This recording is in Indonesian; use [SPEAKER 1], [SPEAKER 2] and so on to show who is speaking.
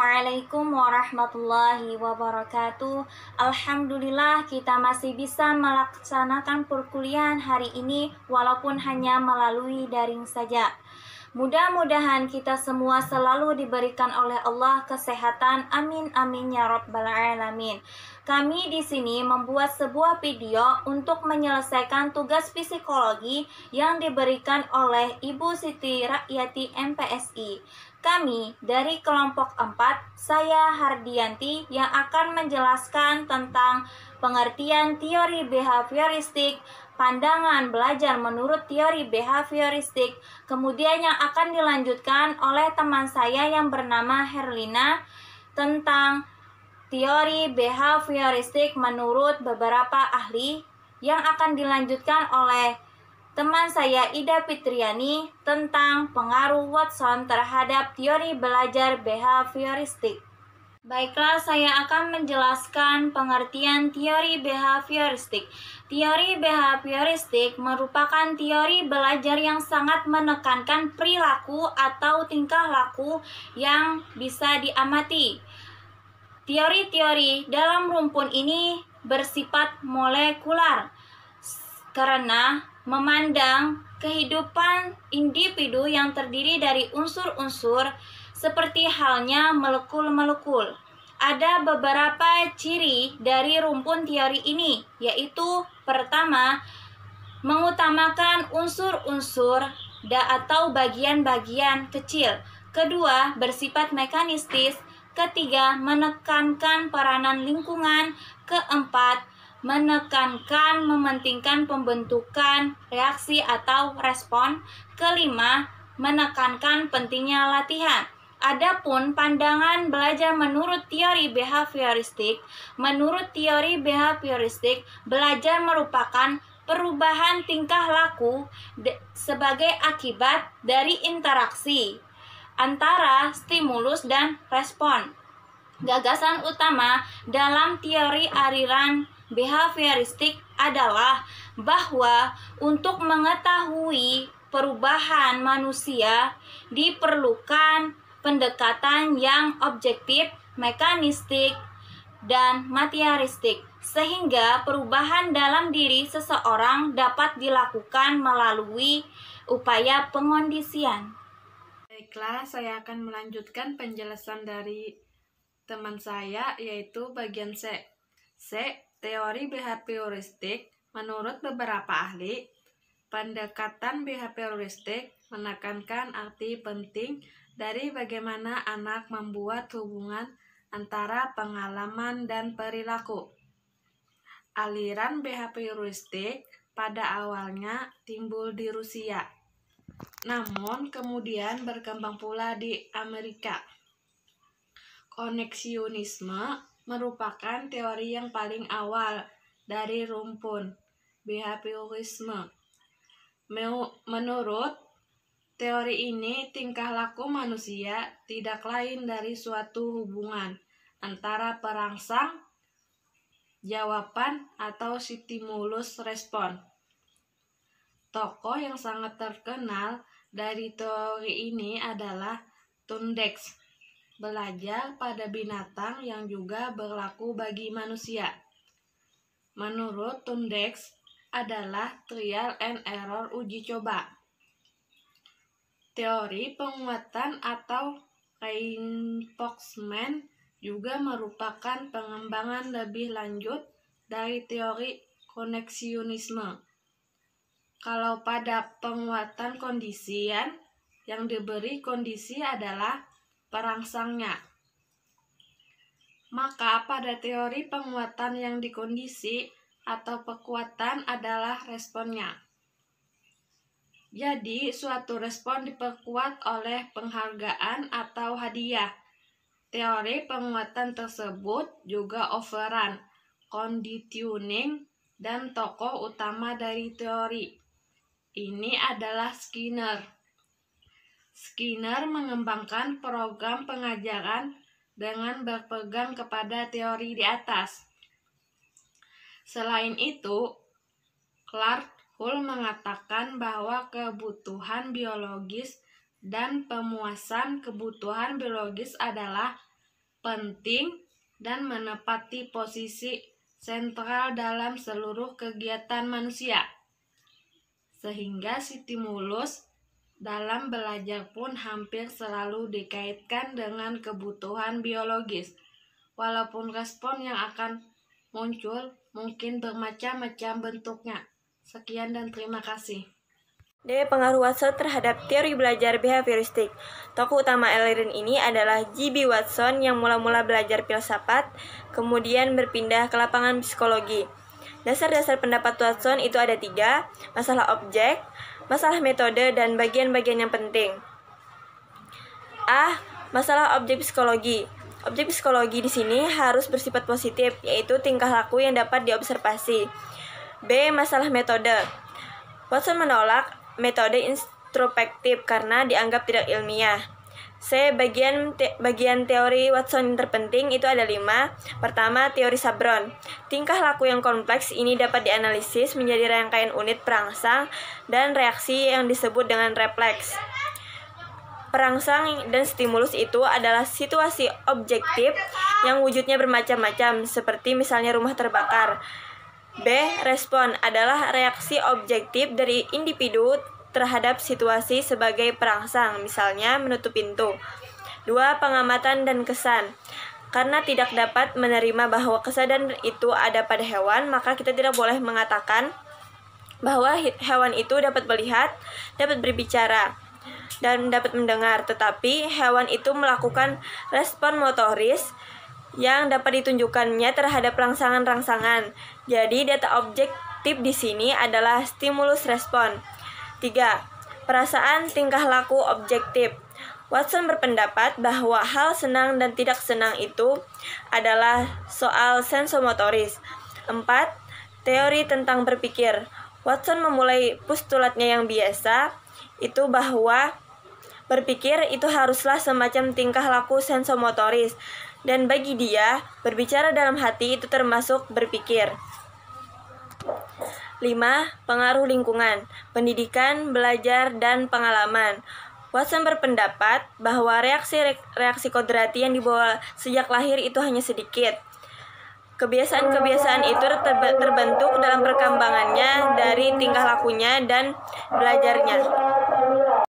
[SPEAKER 1] Assalamualaikum warahmatullahi wabarakatuh. Alhamdulillah kita masih bisa melaksanakan perkuliahan hari ini walaupun hanya melalui daring saja. Mudah-mudahan kita semua selalu diberikan oleh Allah kesehatan. Amin amin ya rabbal alamin. Kami di sini membuat sebuah video untuk menyelesaikan tugas psikologi yang diberikan oleh Ibu Siti Rakyati MPSI. Kami dari kelompok 4, saya Hardianti yang akan menjelaskan tentang pengertian teori behavioristik, pandangan belajar menurut teori behavioristik, kemudian yang akan dilanjutkan oleh teman saya yang bernama Herlina tentang teori behavioristik menurut beberapa ahli, yang akan dilanjutkan oleh teman saya Ida Fitriani tentang pengaruh Watson terhadap teori belajar behavioristik. Baiklah, saya akan menjelaskan pengertian teori behavioristik. Teori behavioristik merupakan teori belajar yang sangat menekankan perilaku atau tingkah laku yang bisa diamati. Teori-teori dalam rumpun ini bersifat molekular karena memandang kehidupan individu yang terdiri dari unsur-unsur seperti halnya molekul-molekul. Ada beberapa ciri dari rumpun teori ini, yaitu pertama, mengutamakan unsur-unsur atau bagian-bagian kecil. Kedua, bersifat mekanistis. Ketiga, menekankan peranan lingkungan. Keempat, menekankan mementingkan pembentukan reaksi atau respon. Kelima, menekankan pentingnya latihan. Adapun pandangan belajar menurut teori behavioristik, belajar merupakan perubahan tingkah laku sebagai akibat dari interaksi antara stimulus dan respon. Gagasan utama dalam teori aliran behavioristik adalah bahwa untuk mengetahui perubahan manusia diperlukan pendekatan yang objektif, mekanistik, dan materialistik, sehingga perubahan dalam diri seseorang dapat dilakukan melalui upaya pengondisian.
[SPEAKER 2] Baiklah, saya akan melanjutkan penjelasan dari teman saya, yaitu bagian C. Teori behavioristik. Menurut beberapa ahli, pendekatan behavioristik menekankan arti penting dari bagaimana anak membuat hubungan antara pengalaman dan perilaku. Aliran behavioristik pada awalnya timbul di Rusia, namun kemudian berkembang pula di Amerika. Koneksionisme merupakan teori yang paling awal dari rumpun behaviorisme. Menurut teori ini, tingkah laku manusia tidak lain dari suatu hubungan antara perangsang, jawaban, atau stimulus respon. Tokoh yang sangat terkenal dari teori ini adalah Tundex, belajar pada binatang yang juga berlaku bagi manusia. Menurut Tundex adalah trial and error, uji coba. Teori penguatan atau reinforcement juga merupakan pengembangan lebih lanjut dari teori koneksionisme. Kalau pada penguatan kondisian, yang diberi kondisi adalah perangsangnya. Maka pada teori penguatan yang dikondisi atau kekuatan adalah responnya. Jadi, suatu respon diperkuat oleh penghargaan atau hadiah. Teori penguatan tersebut juga operan, conditioning, dan tokoh utama dari teori ini adalah Skinner. Skinner mengembangkan program pengajaran dengan berpegang kepada teori di atas. Selain itu, Clark Hull mengatakan bahwa kebutuhan biologis dan pemuasan kebutuhan biologis adalah penting, dan menepati posisi sentral dalam seluruh kegiatan manusia. Sehingga stimulus dalam belajar pun hampir selalu dikaitkan dengan kebutuhan biologis, walaupun respon yang akan muncul mungkin bermacam-macam bentuknya. Sekian dan terima kasih.
[SPEAKER 3] D. Pengaruh Watson terhadap teori belajar behavioristik. Tokoh utama aliran ini adalah G.B. Watson yang mula-mula belajar filsafat, kemudian berpindah ke lapangan psikologi. Dasar-dasar pendapat Watson itu ada 3, masalah objek, masalah metode, dan bagian-bagian yang penting. A. Masalah objek psikologi. Objek psikologi di sini harus bersifat positif, yaitu tingkah laku yang dapat diobservasi. B. Masalah metode. Watson menolak metode introspektif karena dianggap tidak ilmiah. C. Bagian teori Watson yang terpenting itu ada 5. Pertama, teori sabron. Tingkah laku yang kompleks ini dapat dianalisis menjadi rangkaian unit perangsang dan reaksi yang disebut dengan refleks. Perangsang dan stimulus itu adalah situasi objektif yang wujudnya bermacam-macam, seperti misalnya rumah terbakar. B. Respon adalah reaksi objektif dari individu terhadap situasi sebagai perangsang, misalnya menutup pintu. 2. Pengamatan dan kesan. Karena tidak dapat menerima bahwa kesadaran itu ada pada hewan, maka kita tidak boleh mengatakan bahwa hewan itu dapat melihat, dapat berbicara, dan dapat mendengar, tetapi hewan itu melakukan respon motoris yang dapat ditunjukkannya terhadap rangsangan-rangsangan. Jadi data objektif di sini adalah stimulus respon. 3. Perasaan tingkah laku objektif. Watson berpendapat bahwa hal senang dan tidak senang itu adalah soal sensomotoris. 4. Teori tentang berpikir. Watson memulai postulatnya yang biasa, itu bahwa berpikir itu haruslah semacam tingkah laku sensomotoris. Dan bagi dia, berbicara dalam hati itu termasuk berpikir. 5. Pengaruh lingkungan, pendidikan, belajar, dan pengalaman. Watson berpendapat bahwa reaksi kodrati yang dibawa sejak lahir itu hanya sedikit. Kebiasaan-kebiasaan itu terbentuk dalam perkembangannya dari tingkah lakunya dan belajarnya.